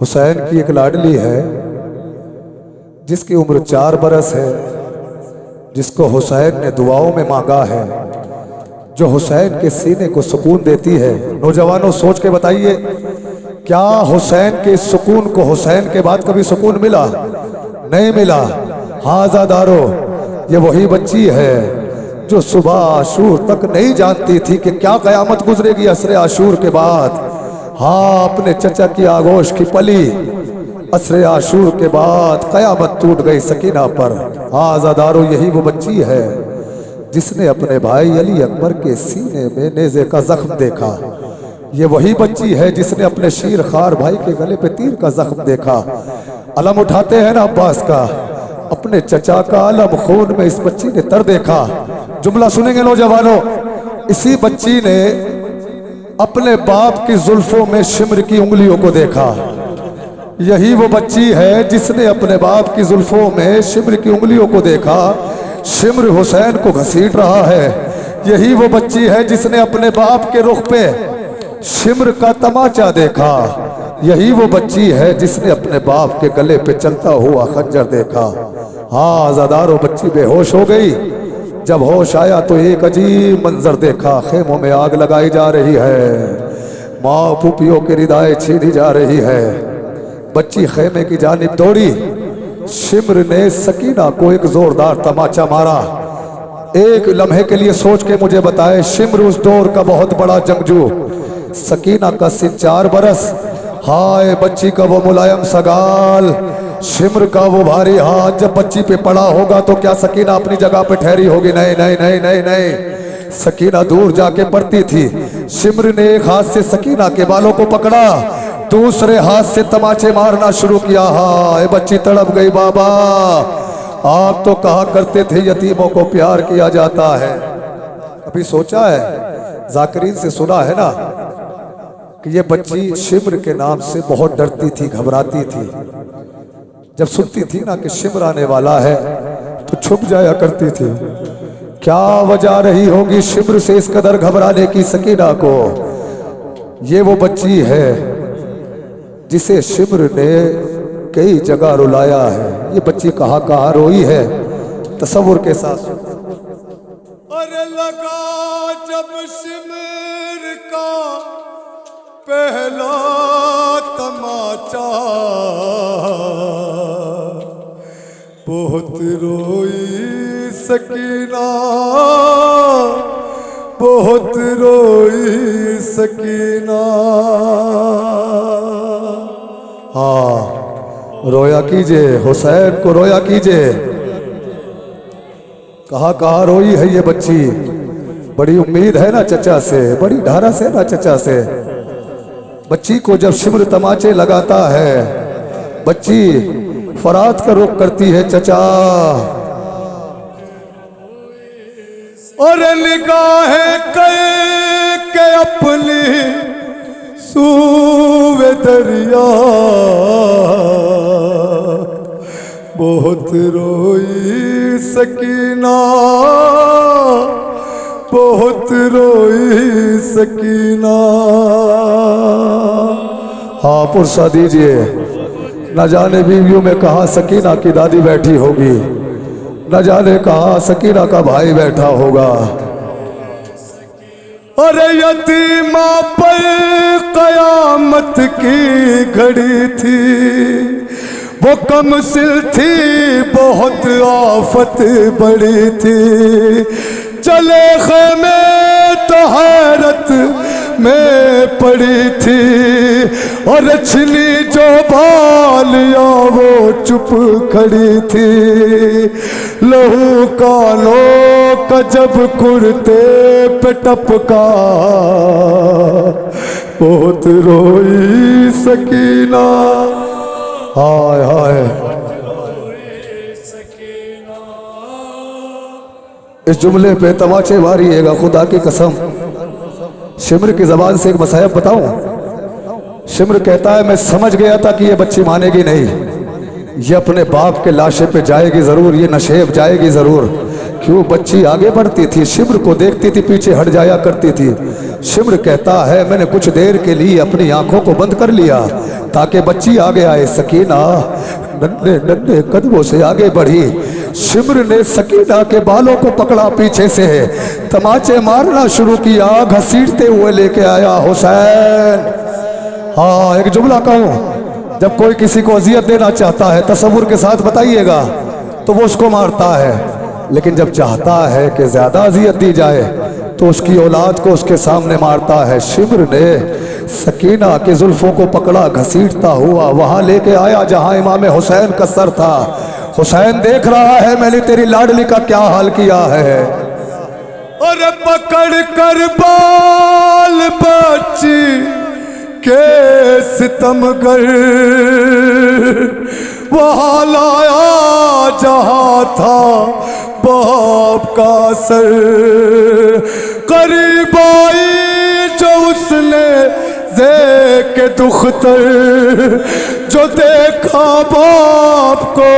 हुसैन की एक लाडली है जिसकी उम्र 4 बरस है, जिसको हुसैन ने दुआओं में मांगा है, जो हुसैन के सीने को सुकून देती है। नौजवानों सोच के बताइए, क्या हुसैन के सुकून को हुसैन के बाद कभी सुकून मिला? नहीं मिला। हाँ आज़ादारो, ये वही बच्ची है जो सुबह आशूर तक नहीं जानती थी कि क्या कयामत गुजरेगी असरे आशूर के बाद। हाँ, अपने चचा की आगोश की पली, असरे आशूर के बाद कयामत टूट गई सकीना पर। हाँ आज़ादारो, यही वो बच्ची है जिसने अपने भाई अली अकबर के सीने में नेज़े का जख्म देखा। ये वही बच्ची है जिसने अपने शीर खार भाई के गले पे तीर का जख्म देखा। अलम उठाते हैं ना अब्बास का, अपने चचा का अलम खून में इस बच्ची ने तर देखा। जुमला सुनेंगे नौजवानों, इसी बच्ची ने अपने बाप की जुल्फों में शिम्र की उंगलियों को देखा। यही वो बच्ची है जिसने अपने बाप की जुल्फों में शिम्र की उंगलियों को देखा। शिम्र हुसैन को घसीट रहा है। यही वो बच्ची है जिसने अपने बाप के रुख पे शिम्र का तमाचा देखा। यही वो बच्ची है जिसने अपने बाप के गले पे चलता हुआ खंजर देखा। हाँ आज़ादारो, बच्ची बेहोश हो गई। जब होश आया तो एक अजीब मंजर देखा। खेमों में आग लगाई जा रही है, माँ फूफियों की रिदाएं छीनी जा रही है। बच्ची खेमे की जानिब दौड़ी। शिम्र ने सकीना को एक जोरदार तमाचा मारा। एक लम्हे के लिए सोच के मुझे बताए, शिम्र उस दौर का बहुत बड़ा जंगजू, सकीना का सिन 4 बरस। हाय बच्ची का वो मुलायम सगाल, शिम्र का वो भारी हाथ जब बच्ची पे पड़ा होगा तो क्या सकीना अपनी जगह पे ठहरी होगी? नहीं नहीं नहीं नहीं नहीं, सकीना दूर जाके पड़ती थी। शिम्र ने एक हाथ से सकीना के बालों को पकड़ा, दूसरे हाथ से तमाचे मारना शुरू किया। हाँ, बच्ची तड़प गई। बाबा, आप तो कहा करते थे यतीमों को प्यार किया जाता है। कभी सोचा है, जाकिरीन से सुना है ना कि ये बच्ची शिम्र के नाम से बहुत डरती थी, घबराती थी। जब सुनती थी ना कि शिम्र आने वाला है तो छुप जाया करती थी। क्या वजह रही होगी शिम्र से इस कदर घबराने की सकीना को? ये वो बच्ची है जिसे शिम्र ने कई जगह रुलाया है। ये बच्ची कहाँ रोई है, तसव्वुर के साथ। अरे लगा जब शिम्र का पहला तमाचा, बहुत रोई सकीना, बहुत रोई सकीना। हाँ, रोया कीजिए, हुसैन को रोया कीजिए। कहाँ रोई है ये बच्ची? बड़ी उम्मीद है ना चचा से, बड़ी ढारस है ना चचा से। बच्ची को जब शिम्र तमाचे लगाता है, बच्ची फरात का रुख करती है। चचा और निगाहें के अपनी सूवे दरिया, बहुत रोई सकीना, बहुत रोई सकीना। हाँ, पुरसा दीजिए। न जाने बीवियों में कहाँ सकीना की दादी बैठी होगी, न जाने कहाँ सकीना का भाई बैठा होगा। अरे यतीमा पर कयामत की घड़ी थी, वो कमसिल थी, बहुत आफत बड़ी थी। चले खेमे तो हैरत में पड़ी थी, और छिनी जो बालियां वो चुप खड़ी थी। लहू कानों का जब कुर्ते पे टपका, बहुत रोई सकीना। हाय हाय, इस जुमले पे तमाचे मारिएगा खुदा की कसम। शिम्र की जबान से एक मसायब बताऊं। शिम्र कहता है, मैं समझ गया था कि ये बच्ची मानेगी नहीं, ये अपने बाप के लाशे पे जाएगी ज़रूर, ये नशेब जाएगी ज़रूर। क्यों? बच्ची आगे बढ़ती थी, शिम्र को देखती थी, पीछे हट जाया करती थी। शिम्र कहता है मैंने कुछ देर के लिए अपनी आंखों को बंद कर लिया ताकि बच्ची आगे आए। सकीना नन्हे नन्हे कदमों से आगे बढ़ी। शिम्र ने सकीना के बालों को पकड़ा, पीछे से तमाचे मारना शुरू किया, घसीटते हुए लेके आया हुसैन। हाँ, एक जुमला कहूँ, जब कोई किसी को अजियत देना चाहता है तसव्वुर के साथ बताइएगा तो वो उसको मारता है, लेकिन जब चाहता है कि ज्यादा अजियत दी जाए तो उसकी औलाद को उसके सामने मारता है। शिम्र ने सकीना की जुल्फों को पकड़ा, घसीटता हुआ वहां लेके आया जहां इमाम हुसैन का सर था। हुसैन देख रहा है मैंने तेरी लाडली का क्या हाल किया है। और पकड़ कर बाल बच्ची के सितमगर वहाँ लाया जहाँ था बाप का सर। करीब आई जो उसने देख के दुख्तर, जो देखा बाप को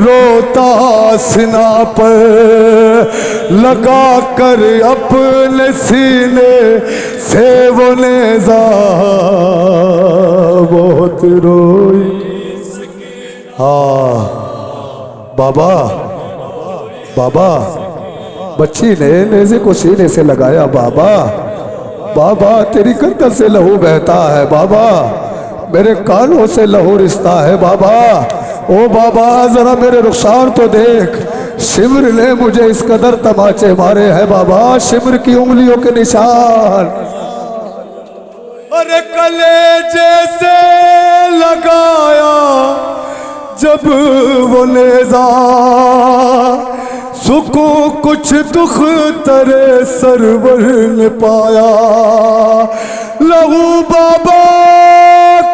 रोता सीना पर, लगा कर अपने सीने से वो नेज़ा बहुत रोई। हाँ बाबा, बाबा बच्ची ने नेज़े को सीने से लगाया। बाबा, बाबा तेरी गर्दन से लहू बहता है। बाबा मेरे कानों से लहू रिश्ता है। बाबा, ओ बाबा जरा मेरे रुखसार तो देख, शिम्र ने मुझे इस कदर तमाचे मारे हैं। बाबा शिम्र की उंगलियों के निशान। अरे कलेजे से लगाया जब वो नेज़ा, सुकून कुछ दुख तेरे सरवर ने पाया। लहू बाबा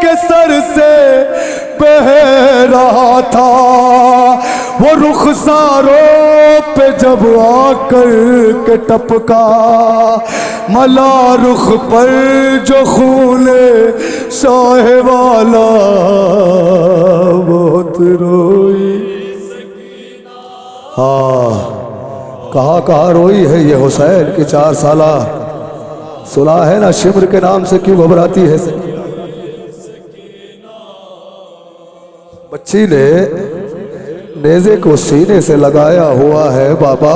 के सर से बह रहा था, वो रुखसारों पे जब आकर के टपका, मला रुख पर जो खूने शाह वाला बहुत रोई। हाँ, कहाँ रोई है ये हुसैन की 4 साला। सुना है ना शिम्र के नाम से क्यों घबराती है। बच्ची ने नेज़े को सीने से लगाया हुआ है। बाबा,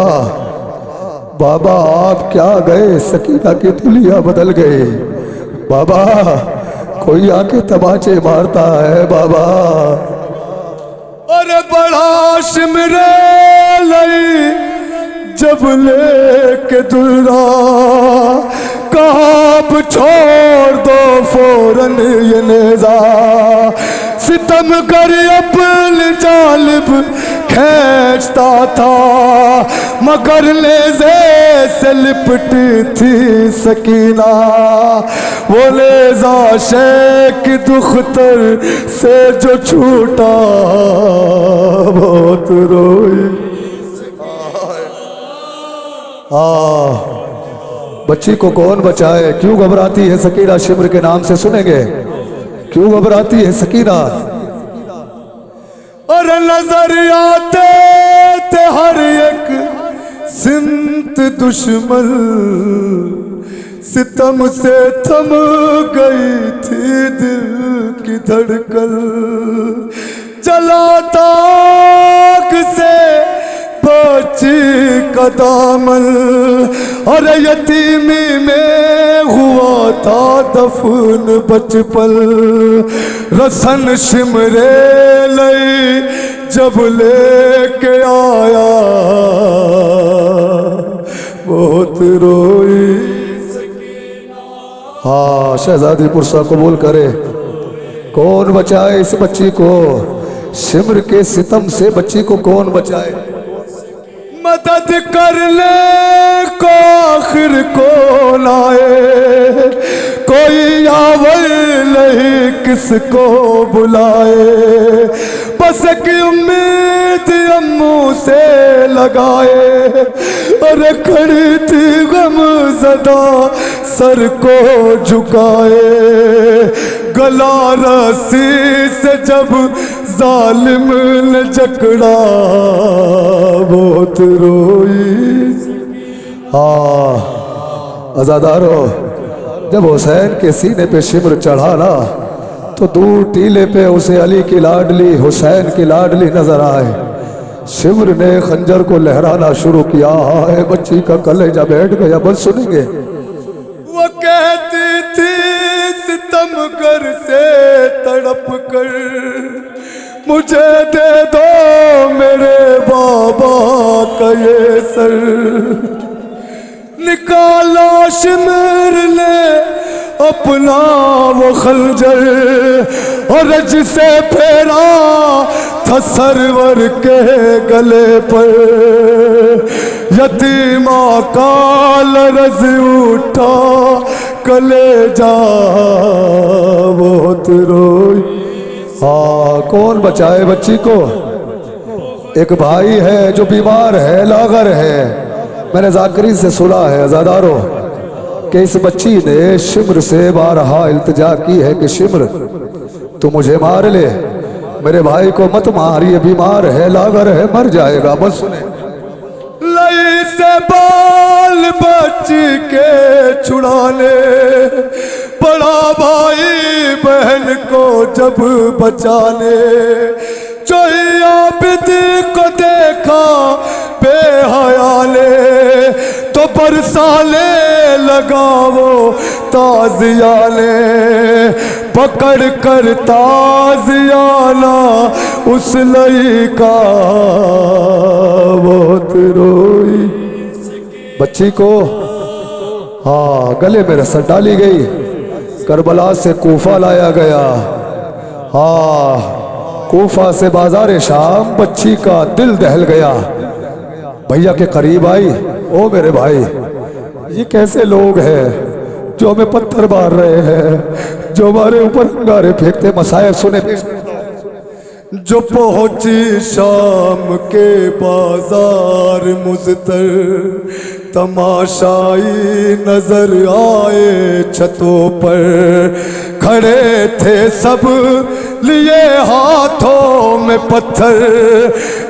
बाबा आप क्या गए, सकीना की दुनिया बदल गई। बाबा कोई आके तमाचे मारता है। बाबा अरे बड़ा शिमरे लई जब लेके दुर्रा, कहा अब छोड़ दो फौरन ये नेज़ा। सितम कर अपने जालिब खींचता था, मगर नेज़े से लिपटी थी सकीना। वो नेज़ा शेख दुख्तर से जो छूटा बहुत रोई। बच्ची को कौन बचाए। क्यों घबराती है सकीना शिम्र के नाम से, सुनेंगे क्यों घबराती है सकीना। और नजर आते थे हर एक सिमत दुश्मन, सितम से थम गई थी दिल की धड़कन। जला ताक से बच्ची का दामन, और यतीमी में हुआ था दफन बचपन। रसन शिमरे लई जब लेके आया बहुत रोई। हाँ, शहजादी पुरसा कबूल करे। कौन बचाए इस बच्ची को शिम्र के सितम से। बच्ची को कौन बचाए। मदद करने को आखिर कौन आए, कोई आवर नहीं किसको बुलाए। बस की उम्मीद अम्मू से लगाए, और खड़ी थी गमज़दा सर को झुकाए। गला रस्सी से जब जालिम ने जकड़ा बहुत रोई। हाँ अज़ादारो, जब हुसैन के सीने पे शिम्र चढ़ा ना तो दूर टीले पे उसे अली की लाडली हुसैन की लाडली नजर आए। शिम्र ने खंजर को लहराना शुरू किया। हाय बच्ची का कलेजा बैठ गया। बस सुनेंगे। वो कहती थी सितमगर से तड़प कर, मुझे दे दो मेरे बाबा का ये सर। निकाला शिम्र ने अपना वो खंजर और रज से फेरा था सरवर के गले पर। यतीमा का लरज़ उठा कलेजा बहुत रोई। हाँ कौन बचाए बच्ची को? एक भाई है जो बीमार है, लागर है। मैंने जाकरी से सुना है अज़ादारो कि इस बच्ची ने शिम्र से बारहा इल्तिजा की है कि शिम्र तू मुझे मार ले, मेरे भाई को मत मार, ये बीमार है, लागर है, मर जाएगा। बस सुने। लई से बाल बच्ची के छुड़ाने बड़ा भाई बहन को जब बचाने, चोया बिदी को देखा बेहया ने तो बरसाने लगा वो ताजिया ने। पकड़ कर ताजियाना उस लई का बहुत रोई। बच्ची को हाँ गले में रस्सी डाली गई, करबला से कूफा लाया गया। हाँ कूफा से बाजार शाम बच्ची का दिल दहल गया। भैया के करीब आई। ओ मेरे भाई, ये कैसे लोग हैं जो हमें पत्थर मार रहे हैं, जो हमारे ऊपर अंगारे फेंकते। मसायब सुने। जो पहुंची शाम के बाजार मुज़तर, तमाशाई नजर आए छतों पर। खड़े थे सब लिए हाथों में पत्थर,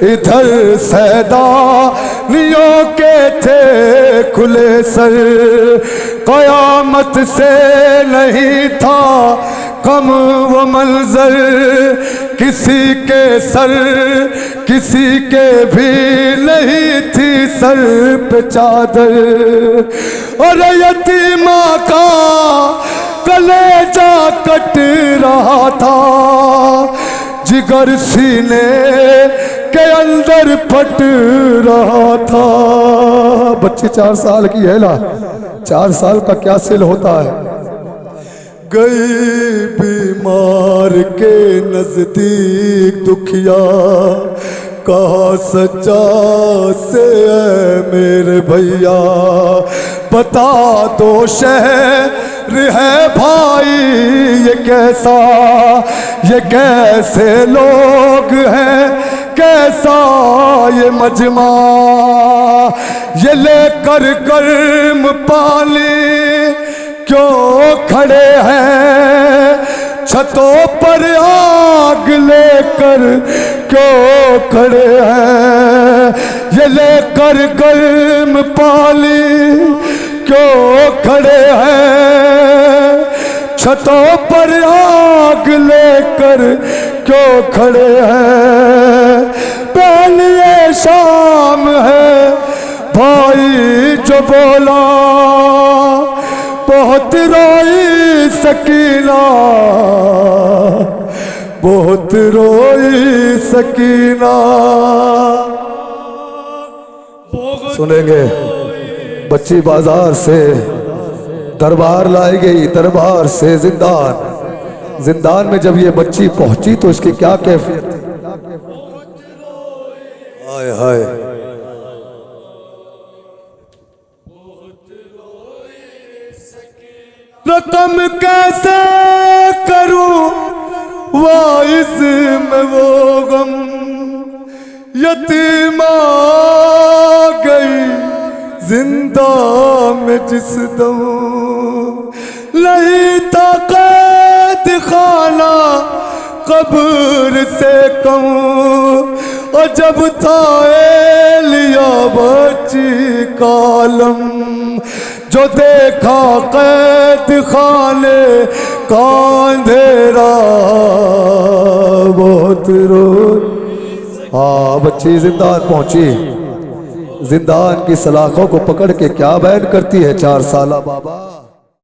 इधर सैदानियों के थे खुले सर। क़यामत से नहीं था कम वो मंजर, किसी के सर किसी के भी नहीं थी सर पे चादर। और यतीमा का कलेजा कट रहा था, जिगर सीने के अंदर फट रहा था। बच्ची 4 साल की है ना, 4 साल का क्या सिल होता है। गई बीमार के नजदीक दुखिया, कहा सच्चा से मेरे भैया। बता दो शहर है भाई ये कैसा, ये कैसे लोग हैं, कैसा ये मजमा। ये लेकर गर्म पानी क्यों खड़े हैं, छतों पर आग लेकर क्यों खड़े हैं। ये लेकर गर्म पानी क्यों खड़े हैं, छतों पर आग लेकर क्यों खड़े हैं। पहली शाम है भाई जो बोला, बहुत रोई सकीना, बहुत रोई सकीना। सुनेंगे। बच्ची बाजार से दरबार लाई गई, दरबार से जिंदान। जिंदान में जब ये बच्ची पहुंची तो इसकी क्या कैफियत थी। हाय हाय। रकम कैसे करूं वाइस में वो गम, यतीमा गई जिंदा में जिस दम। नहीं था कैद खाना कब्र से कम और जब था लिया बच्ची कालम जो देखा कैद खाने का अंधेरा बहुत रो। हाँ बच्ची जिंदान पहुंची, जिंदान की सलाखों को पकड़ के क्या बयान करती है 4 साला बाबा।